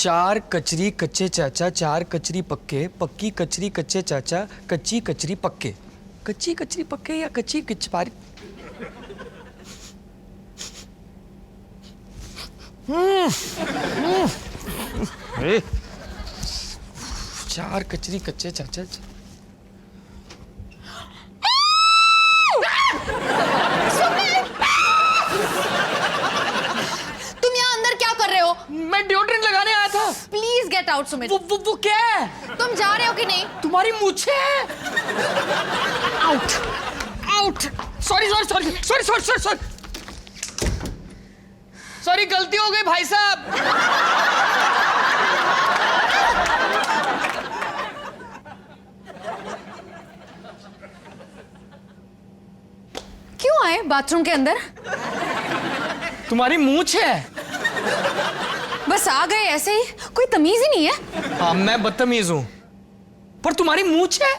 चार कचरी कच्चे चाचा, चार कचरी पक्के, पक्की कचरी कच्चे चाचा, कच्ची कचरी पक्के। कच्ची कचरी पक्के या कच्ची किचपारी? चार कचरी कच्चे चाचा। तुम यहाँ अंदर क्या कर रहे हो? मैं डिओड्रेंट लगाने आया था। Please get out Sumit. वो क्या है? तुम जा रहे हो कि नहीं? तुम्हारी मूछें हैं। Out out. Sorry sorry sorry sorry sorry sorry sorry sorry, गलती हो गई भाई साहब। क्यों आए बाथरूम के अंदर? तुम्हारी मूछ है। बस आ गए ऐसे ही? कोई तमीज ही नहीं है। हाँ, मैं बदतमीज हूं, पर तुम्हारी मूछ है।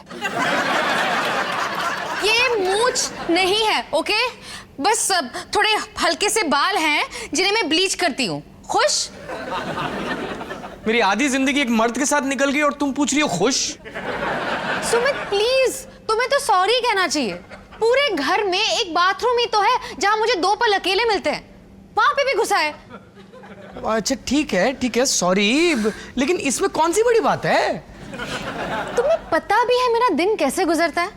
ये मूछ नहीं है, ओके? बस थोड़े हल्के से बाल हैं जिन्हें मैं ब्लीच करती हूँ। खुश? मेरी आधी जिंदगी एक मर्द के साथ निकल गई और तुम पूछ रही हो खुश? सुमित प्लीज, तुम्हें तो सॉरी कहना चाहिए। पूरे घर में एक बाथरूम ही तो है जहां मुझे 2 पल अकेले मिलते हैं, वहां पे भी घुसा है। अच्छा ठीक है सॉरी, लेकिन इसमें कौन सी बड़ी बात है? तुम्हें पता भी है मेरा दिन कैसे गुजरता है?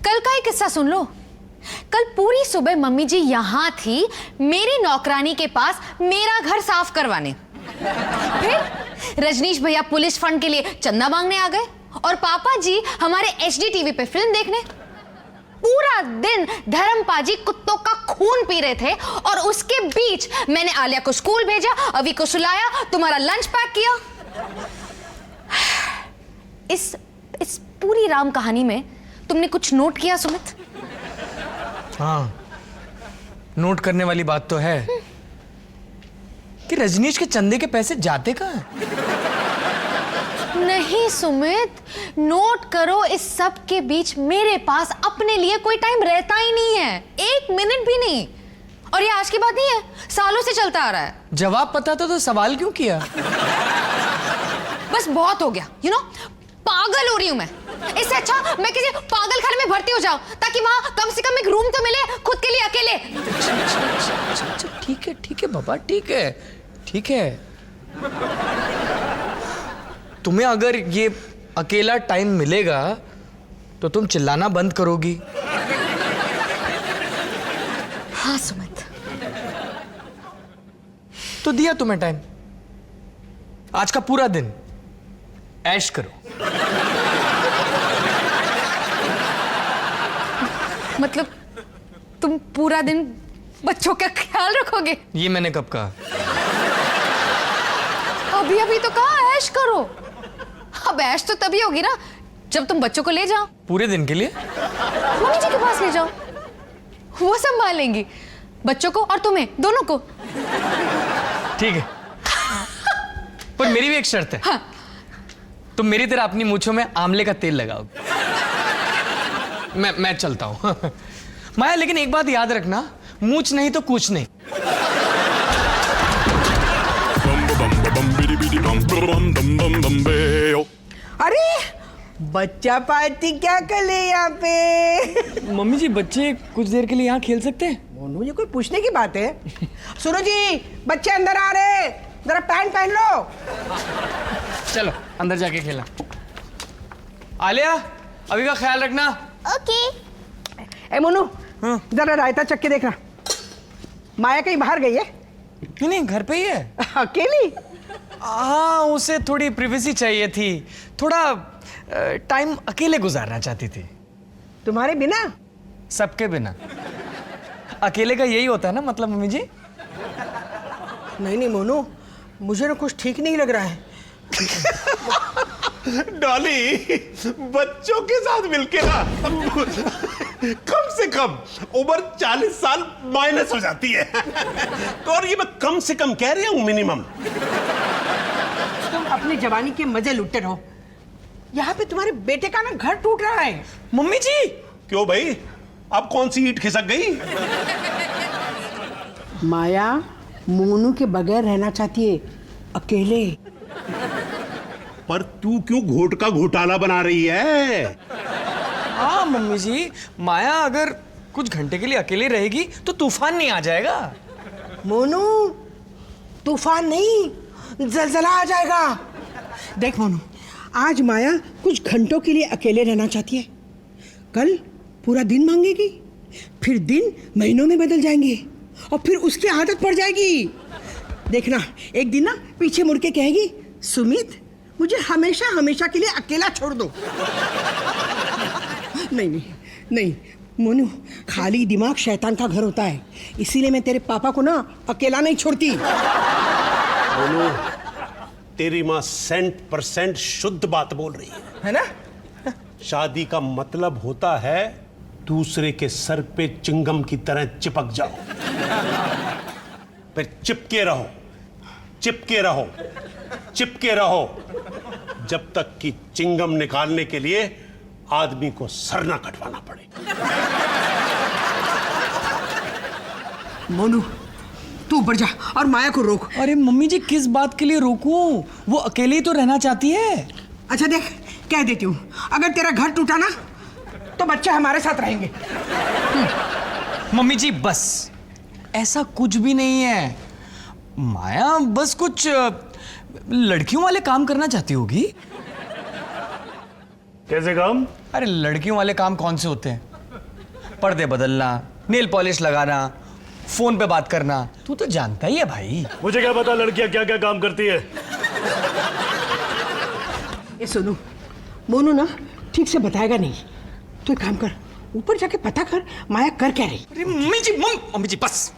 कल का ही किस्सा सुन लो। कल पूरी सुबह मम्मी जी यहां थी मेरी नौकरानी के पास मेरा घर साफ करवाने। फिर रजनीश भैया पुलिस फंड के लिए चंदा मांगने आ गए और पापा जी हमारे एचडी टीवी पे फिल्म देखने। पूरा दिन धर्मपा जी कुत्तों का खून पी रहे थे और उसके बीच मैंने आलिया को स्कूल भेजा, अभी को सुलाया, तुम्हारा लंच पैक किया। इस पूरी राम कहानी में तुमने कुछ नोट किया सुमित? हाँ, नोट करने वाली बात तो है कि रजनीश के चंदे के पैसे जाते कहाँ हैं? नहीं सुमित, नोट करो, इस सब के बीच मेरे पास अपने लिए कोई टाइम रहता ही नहीं है, 1 मिनट भी नहीं। और ये आज की बात नहीं है, सालों से चलता आ रहा है। जवाब पता था तो सवाल क्यों किया? बस बहुत हो गया, यू नो, पागल हो रही हूं मैं। इससे अच्छा मैं किसी पागल खाने में भर्ती हो जाऊं ताकि वहां कम से कम एक रूम तो मिले खुद के लिए अकेले। अच्छा ठीक है बाबा, ठीक है। तुम्हें अगर ये अकेला टाइम मिलेगा तो तुम चिल्लाना बंद करोगी। हाँ सुमित। तो दिया तुम्हें टाइम, आज का पूरा दिन ऐश करो। मतलब तुम पूरा दिन बच्चों का ख्याल रखोगे? ये मैंने कब कहा? अभी तो कहा ऐश करो। अब ऐश तो तभी होगी ना जब तुम बच्चों को ले जाओ। पूरे दिन के लिए? मम्मी जी के पास ले जाओ, वो संभालेंगी बच्चों को और तुम्हें दोनों को। ठीक है, पर मेरी भी एक शर्त है। हाँ। तुम मेरी तरह अपनी मूंछों में आंवले का तेल लगाओगे। मैं चलता हूं। माया, लेकिन एक बात याद रखना, मूंछ नहीं तो कुछ नहीं। अरे बच्चा पार्टी क्या कर ले यहाँ पे? मम्मी जी, बच्चे कुछ देर के लिए यहाँ खेल सकते हैं? मोनू, ये कोई पूछने की बात है? सुनो जी, बच्चे अंदर आ रहे, जरा पैंट पहन लो। चलो अंदर जाके खेला। आलिया, अभी का ख्याल रखना। ओके। ए मोनू, हाँ? जरा रायता चख के देखना। माया कहीं बाहर गई है? नहीं, घर पे ही है। अकेली? हाँ, उसे थोड़ी प्रिवेसी चाहिए थी, थोड़ा टाइम अकेले गुजारना चाहती थी। तुम्हारे बिना? सबके बिना। अकेले का यही होता है ना मतलब, मम्मी जी। नहीं मोनू, मुझे ना कुछ ठीक नहीं लग रहा है। डॉली, बच्चों के साथ मिलके ना कम से कम उम्र 40 साल माइनस हो जाती है। और ये मैं कम से कम कह रहा हूं, मिनिमम। तुम अपनी जवानी के मजे लुटते रहो, यहाँ पे तुम्हारे बेटे का ना घर टूट रहा है। मम्मी जी। क्यों भाई, अब कौन सी ईंट खिसक गई? माया मोनू के बगैर रहना चाहती है, अकेले। पर तू क्यों घोट का घोटाला बना रही है? हाँ मम्मी जी, माया अगर कुछ घंटे के लिए अकेली रहेगी तो तूफान नहीं आ जाएगा? मोनू, तूफान नहीं, जलजला आ जाएगा। देख मोनू, आज माया कुछ घंटों के लिए अकेले रहना चाहती है, कल पूरा दिन मांगेगी, फिर दिन महीनों में बदल जाएंगे और फिर उसकी आदत पड़ जाएगी। देखना, एक दिन ना पीछे मुड़ के कहेगी, सुमित मुझे हमेशा हमेशा के लिए अकेला छोड़ दो। नहीं नहीं नहीं मोनू, खाली दिमाग शैतान का घर होता है, इसीलिए मैं तेरे पापा को ना अकेला नहीं छोड़ती। बोलो, तेरी माँ 100% शुद्ध बात बोल रही है ना? शादी का मतलब होता है दूसरे के सर पे चिंगम की तरह चिपक जाओ, फिर चिपके रहो, चिपके रहो, चिपके रहो, जब तक कि चिंगम निकालने के लिए आदमी को सर ना कटवाना पड़े। मोनू, तू ऊपर जा और माया को रोक। अरे मम्मी जी, किस बात के लिए रोकूं? वो अकेली तो रहना चाहती है। अच्छा देख, कह देती हूँ, अगर तेरा घर टूटा ना तो बच्चे हमारे साथ रहेंगे। मम्मी जी बस, ऐसा कुछ भी नहीं है। माया बस कुछ लड़कियों वाले काम करना चाहती होगी। कैसे काम? अरे लड़कियों वाले काम कौन से होते हैं? पर्दे बदलना, नेल पॉलिश लगाना, फोन पे बात करना, तू तो जानता ही है भाई। मुझे क्या पता लड़कियां क्या क्या काम करती है। ये सुनो, मोनू ना ठीक से बताएगा नहीं, तो एक काम कर, ऊपर जाके पता कर माया कर क्या रही। अरे मम्मी जी बस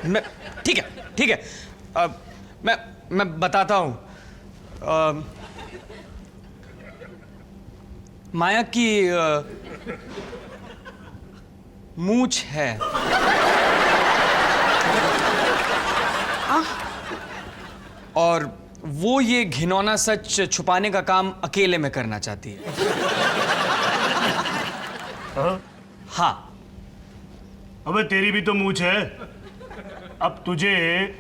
मैं, ठीक है ठीक है, मैं बताता हूँ। माया की मूंछ है। और वो ये घिनौना सच छुपाने का काम अकेले में करना चाहती है। हाँ। अबे तेरी भी तो मूंछ है। अब तुझे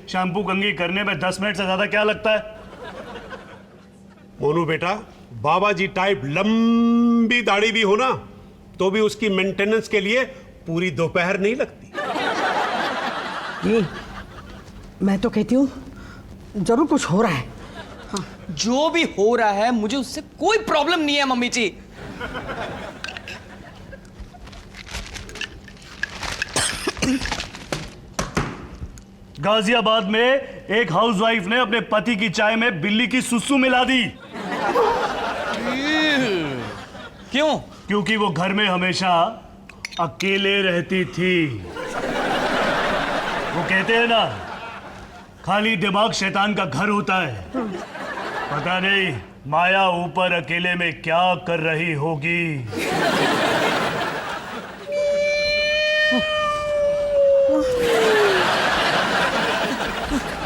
शैम्पू कंघी करने में 10 मिनट से ज्यादा क्या लगता है? मोनू बेटा, बाबा जी टाइप लंबी दाढ़ी भी हो ना तो भी उसकी मेंटेनेंस के लिए पूरी दोपहर नहीं लगती। मैं तो कहती हूँ जरूर कुछ हो रहा है। हाँ। जो भी हो रहा है मुझे उससे कोई प्रॉब्लम नहीं है मम्मी जी। गाजियाबाद में एक हाउसवाइफ ने अपने पति की चाय में बिल्ली की सुसु मिला दी। क्यों? क्योंकि वो घर में हमेशा अकेले रहती थी। वो कहते हैं ना, खाली दिमाग शैतान का घर होता है। पता नहीं माया ऊपर अकेले में क्या कर रही होगी।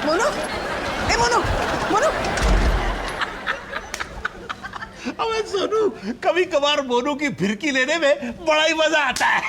मोनू, ए मोनू, मोनू। अबे सोनू, कभी कभार मोनू की फिरकी लेने में बड़ा ही मजा आता है।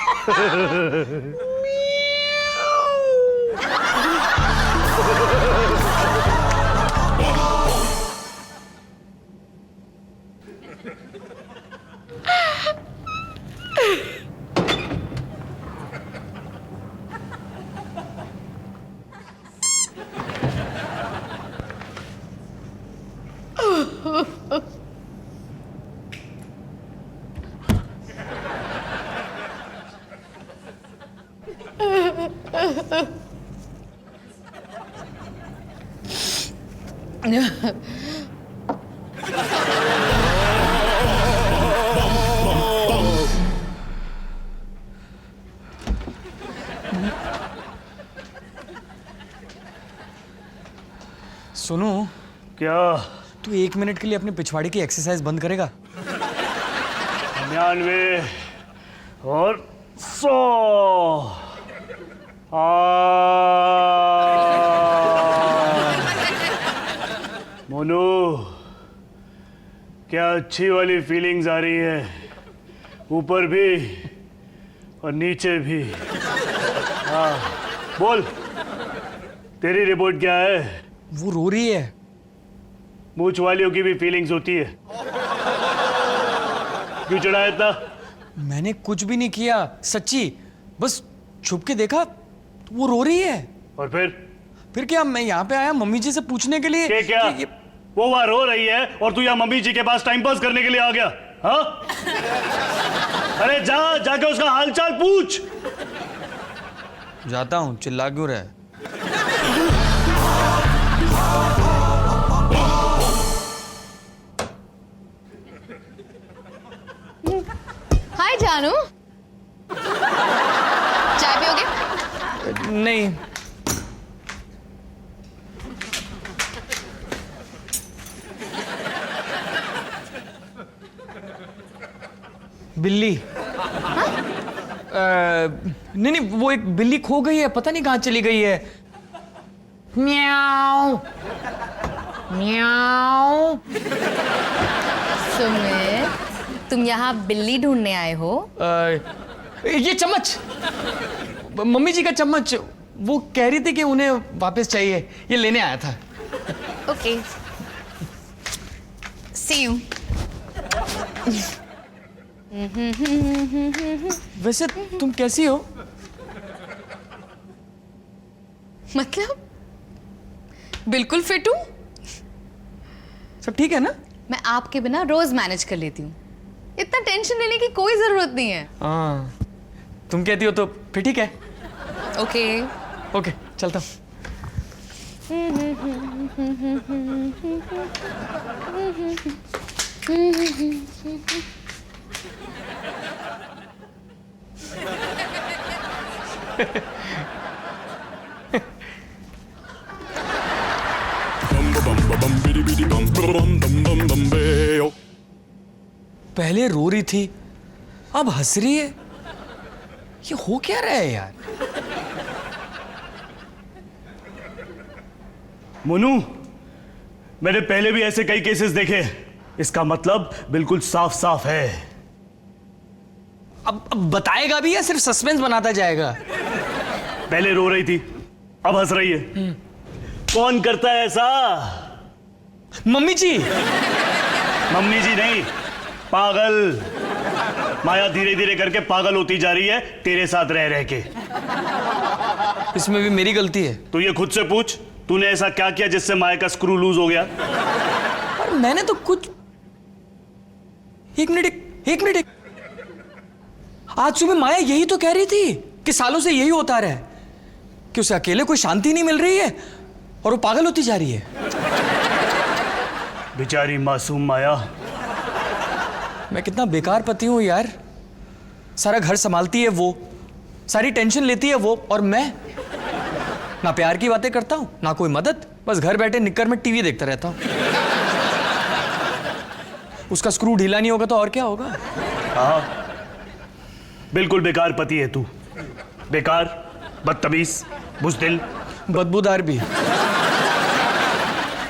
सुनो, क्या? तू 1 मिनट के लिए अपने पिछवाड़े की एक्सरसाइज बंद करेगा? 99 और 100। मोनू, क्या अच्छी वाली फीलिंग्स आ रही है, ऊपर भी और नीचे भी। हाँ, बोल, तेरी रिपोर्ट क्या है? वो रो रही है। मूछ वालियों की भी फीलिंग्स होती है। क्यों चढ़ाया इतना? मैंने कुछ भी नहीं किया, सच्ची। बस छुप के देखा तो वो रो रही है। और फिर क्या, मैं यहाँ पे आया मम्मी जी से पूछने के लिए क्या कि वो वहां रो रही है और तू यहाँ मम्मी जी के पास टाइम पास करने के लिए आ गया? हाँ? अरे जाके उसका हालचाल पूछ। जाता हूँ, चिल्ला क्यों रहा है? हाय जानू, चाय पियोगे? नहीं। बिल्ली। नहीं, वो एक बिल्ली खो गई है, पता नहीं कहाँ चली गई है। म्याऊ म्याऊ। सुमित, तुम यहाँ बिल्ली ढूंढने आए हो? ये चम्मच, मम्मी जी का चम्मच, वो कह रही थी कि उन्हें वापस चाहिए, ये लेने आया था। Okay, see you. वैसे तुम कैसी हो? मतलब बिल्कुल फिट हूँ। सब ठीक है ना? मैं आपके बिना रोज मैनेज कर लेती हूँ, इतना टेंशन लेने की कोई जरूरत नहीं है। हाँ, तुम कहती हो तो फिर ठीक है। ओके ओके, चलता हूँ। पहले रो रही थी, अब हंस रही है। ये हो क्या रहा है यार? मोनू, मैंने पहले भी ऐसे कई केसेस देखे। इसका मतलब बिल्कुल साफ साफ है। अब बताएगा भी या सिर्फ सस्पेंस बनाता जाएगा? पहले रो रही थी, अब हंस रही है। कौन करता है ऐसा? मम्मी जी। मम्मी जी नहीं, पागल। माया धीरे धीरे करके पागल होती जा रही है तेरे साथ रह रह के। इसमें भी मेरी गलती है? तू ये खुद से पूछ, तूने ऐसा क्या किया जिससे माया का स्क्रू लूज हो गया? और मैंने तो कुछ। एक मिनट। आज सुबह माया यही तो कह रही थी कि सालों से यही होता रहा है कि उसे अकेले कोई शांति नहीं मिल रही है और वो पागल होती जा रही है। बेचारी मासूम माया। मैं कितना बेकार पति हूं यार। सारा घर संभालती है वो, सारी टेंशन लेती है वो, और मैं ना प्यार की बातें करता हूं ना कोई मदद। बस घर बैठे निक्कर में टीवी देखता रहता हूं। उसका स्क्रू ढीला नहीं होगा तो और क्या होगा? हाँ, बिल्कुल बेकार पति है तू। बेकार, बदतमीज, बुज़दिल, बदबूदार भी।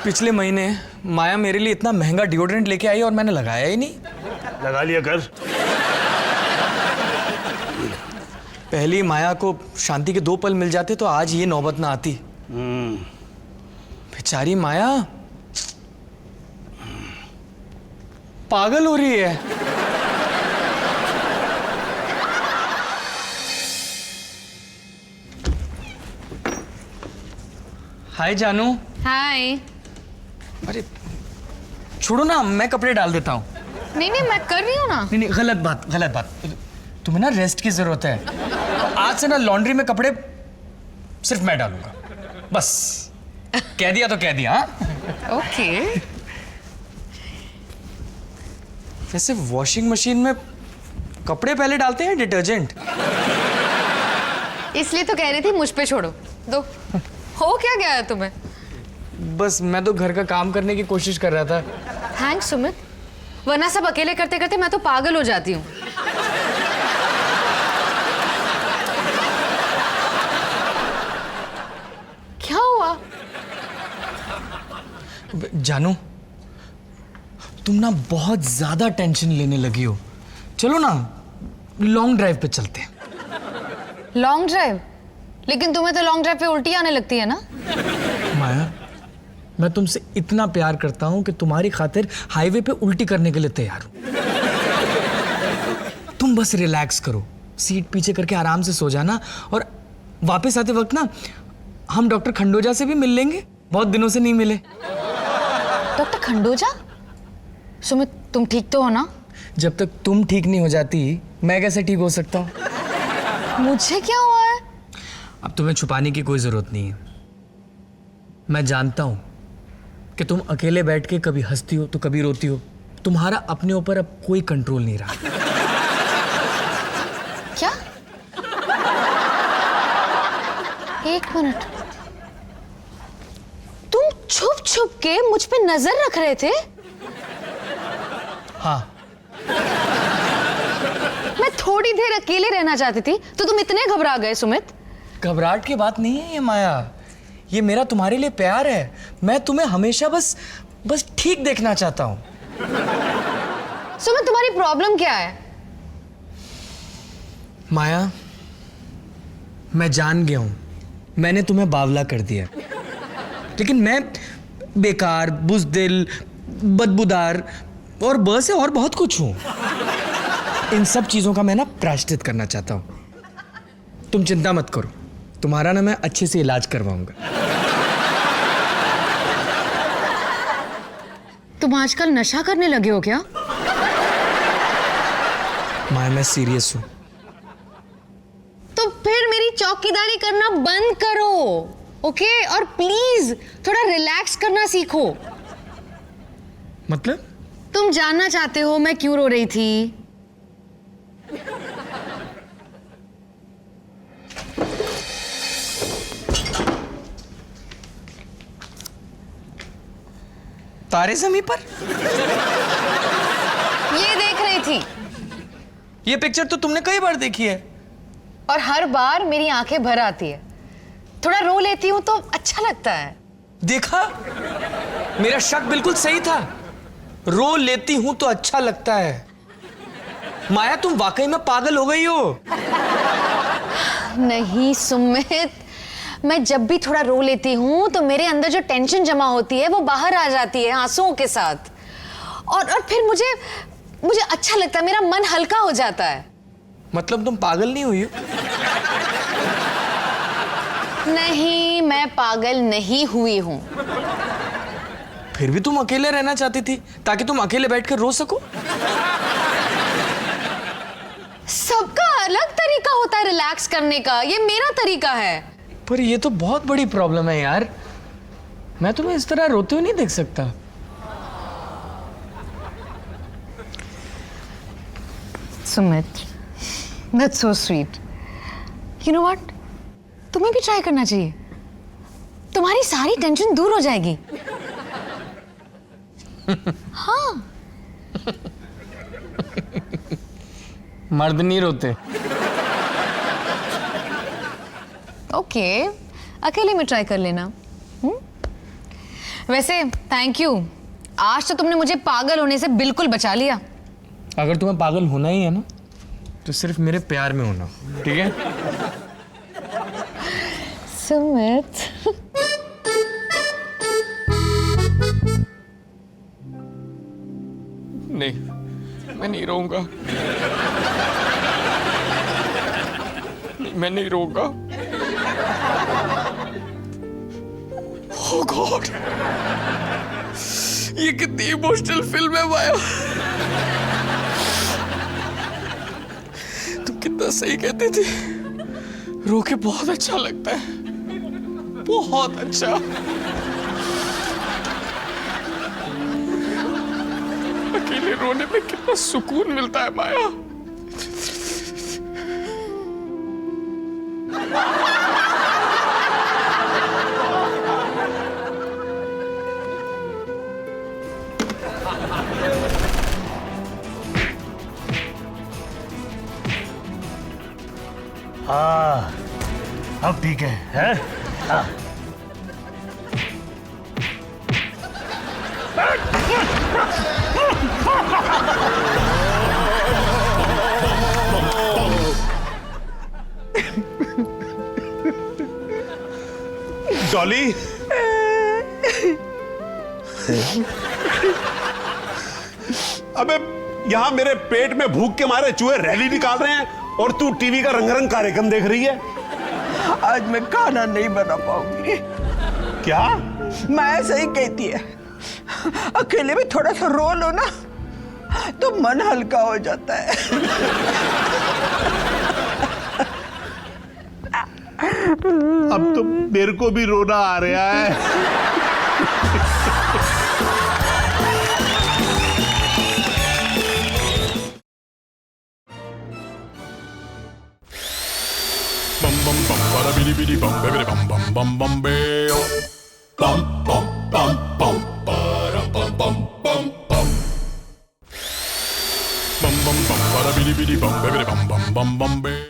पिछले महीने माया मेरे लिए इतना महंगा डिओड्रेंट लेके आई और मैंने लगाया ही नहीं। लगा लिया कर। पहली माया को शांति के 2 पल मिल जाते तो आज ये नौबत ना आती। बेचारी माया पागल हो रही है। हाय जानू। हाय। अरे छोड़ो ना, मैं कपड़े डाल देता हूँ। नहीं मैं कर रही हूँ ना। नहीं, गलत बात। तुम्हें ना रेस्ट की जरूरत है। तो आज से ना लॉन्ड्री में कपड़े सिर्फ मैं डालूंगा, बस। कह दिया तो कह दिया। हाँ? ओके। वैसे वॉशिंग मशीन में कपड़े पहले डालते हैं डिटर्जेंट? इसलिए तो कह रही थी मुझ पे छोड़ो। दो। हो क्या गया है तुम्हें? बस मैं तो घर का काम करने की कोशिश कर रहा था। थैंक्स सुमित, वरना सब अकेले करते करते मैं तो पागल हो जाती हूँ। क्या हुआ? जानू, तुम ना बहुत ज्यादा टेंशन लेने लगी हो। चलो ना लॉन्ग ड्राइव पे चलते हैं। Long drive? लेकिन तुम्हें तो लॉन्ग ड्राइव पे उल्टी आने लगती है ना? माया, मैं तुमसे इतना प्यार करता हूं कि तुम्हारी खातिर हाईवे पे उल्टी करने के लिए तैयार हूं। तुम बस रिलैक्स करो, सीट पीछे करके आराम से सो जाना, और वापस आते वक्त ना हम डॉक्टर खंडोजा से भी मिल लेंगे, बहुत दिनों से नहीं मिले। डॉक्टर खंडोजा? सुमित, तुम ठीक तो हो ना? जब तक तुम ठीक नहीं हो जाती मैं कैसे ठीक हो सकता हूँ? मुझे क्या हुआ है? अब तुम्हें छुपाने की कोई जरूरत नहीं है। मैं जानता हूं कि तुम अकेले बैठ के कभी हंसती हो तो कभी रोती हो। तुम्हारा अपने ऊपर अब कोई कंट्रोल नहीं रहा। क्या? एक मिनट, तुम छुप छुप के मुझ पे नजर रख रहे थे? हाँ, मैं थोड़ी देर अकेले रहना चाहती थी तो तुम इतने घबरा गए सुमित। घबराहट की बात नहीं है ये माया, ये मेरा तुम्हारे लिए प्यार है। मैं तुम्हें हमेशा बस ठीक देखना चाहता हूं। सुमित, तुम्हारी प्रॉब्लम क्या है? माया, मैं जान गया हूं मैंने तुम्हें बावला कर दिया, लेकिन मैं बेकार, बुज़दिल, बदबूदार और बस है और बहुत कुछ हूं। इन सब चीजों का मैं ना प्रायश्चित करना चाहता हूं। तुम चिंता मत करो, तुम्हारा ना मैं अच्छे से इलाज करवाऊंगा। तुम आजकल नशा करने लगे हो क्या? माया, मैं सीरियस हूं। तो फिर मेरी चौकीदारी करना बंद करो, ओके? और प्लीज थोड़ा रिलैक्स करना सीखो। मतलब? तुम जानना चाहते हो मैं क्यों रो रही थी? तारे ज़मीं पर? ये देख रही थी, ये पिक्चर तो तुमने कई बार देखी है। और हर बार मेरी आंखें भर आती है। थोड़ा रो लेती हूं तो अच्छा लगता है। देखा, मेरा शक बिल्कुल सही था। रो लेती हूं तो अच्छा लगता है। माया, तुम वाकई में पागल हो गई हो। नहीं सुमित, मैं जब भी थोड़ा रो लेती हूं तो मेरे अंदर जो टेंशन जमा होती है वो बाहर आ जाती है आंसुओं के साथ, और फिर मुझे अच्छा लगता है, मेरा मन हल्का हो जाता है। मतलब तुम पागल नहीं हुई हो? नहीं, मैं पागल नहीं हुई हूं। फिर भी तुम अकेले रहना चाहती थी ताकि तुम अकेले बैठकर रो सको। सबका अलग तरीका होता है रिलैक्स करने का, ये मेरा तरीका है। पर ये तो बहुत बड़ी प्रॉब्लम है यार, मैं तुम्हें इस तरह रोते हुए नहीं देख सकता। Sumit, that's so sweet. You know what? तुम्हें भी ट्राई करना चाहिए, तुम्हारी सारी टेंशन दूर हो जाएगी। हाँ। मर्द नहीं रोते। ओके, अकेले में ट्राई कर लेना। वैसे थैंक यू, आज तो तुमने मुझे पागल होने से बिल्कुल बचा लिया। अगर तुम्हें पागल होना ही है ना तो सिर्फ मेरे प्यार में होना, ठीक है? सुमित, नहीं, मैं नहीं रोऊंगा। मैं नहीं रोऊंगा। ओह गॉड, ये कितनी इमोशनल फिल्म है माया। तुम कितना सही कहती थी, रो के बहुत अच्छा लगता है, बहुत अच्छा। अकेले रोने में कितना सुकून मिलता है माया। हाँ, अब ठीक है, हैं? हाँ। डॉली, अबे यहां मेरे पेट में भूख के मारे चूहे रैली निकाल रहे हैं और तू टीवी का रंगारंग कार्यक्रम देख रही है। आज मैं खाना नहीं बना पाऊंगी। क्या? मैं ऐसा ही कहती है, अकेले में थोड़ा सा रो लो ना तो मन हल्का हो जाता है। अब तो मेरे को भी रोना आ रहा है। Bum bum bum bada bidi bidi bum bidi bum bum bum bum beo. Bum bum bum bum bada bum bum bum bum. Bum bum bum bada bidi bidi bum bidi bum bum bum bum beo.